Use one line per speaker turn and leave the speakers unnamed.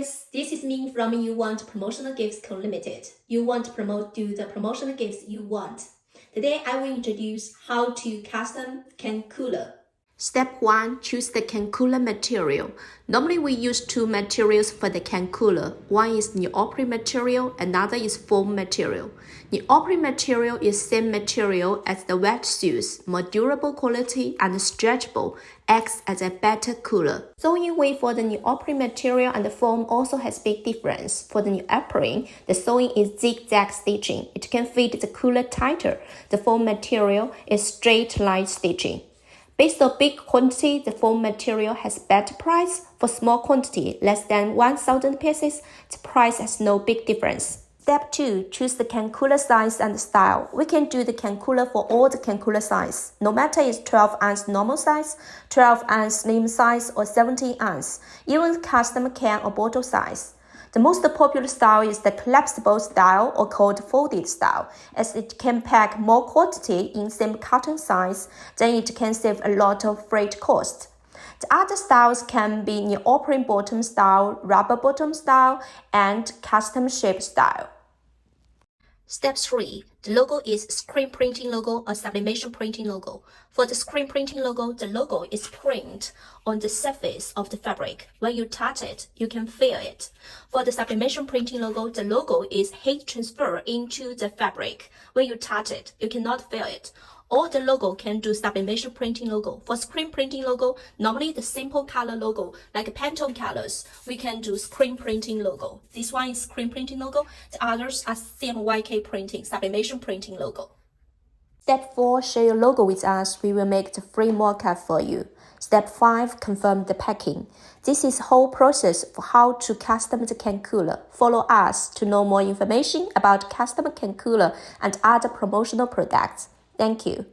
guys, this is Ming from You Want Promotional Gifts Co Limited. You want to promote the promotional gifts you want. Today I will introduce how to custom can cooler. Step 1. Choose the can cooler material. Normally we use two materials for the can cooler. One is neoprene material, another is foam material. Neoprene material is same material as the wetsuits, more durable quality and stretchable, acts as a better cooler. Sewing weight for the neoprene material and the foam also has big difference. For the neoprene, the sewing is zigzag stitching. It can fit the cooler tighter. The foam material is straight line stitching. Based on big quantity, the foam material has better price. For small quantity, less than 1,000 pieces, the price has no big difference. Step 2. Choose the can cooler size and style. We can do the can cooler for all the can cooler size. No matter it's 12 ounce normal size, 12 ounce slim size, or 17 ounce, even custom can or bottle size. The most popular style is the collapsible style or called folded style, as it can pack more quantity in same carton size, then it can save a lot of freight cost. The other styles can be neoprene bottom style, rubber bottom style, and custom shape style. Step 3. The logo is screen printing logo or sublimation printing logo. For the screen printing logo, the logo is printed on the surface of the fabric. When you touch it, you can feel it. For the sublimation printing logo, the logo is heat transfer into the fabric. When you touch it, you cannot feel it. Or the logo can do sublimation printing logo. For screen printing logo, normally the simple color logo, like Pantone colors, we can do screen printing logo. This one is screen printing logo. The others are CMYK printing, sublimation printing logo. Step 4. Share your logo with us. We will make the free mockup for you. Step 5. Confirm the packing. This is the whole process for how to custom the can cooler. Follow us to know more information about custom can cooler and other promotional products. Thank you.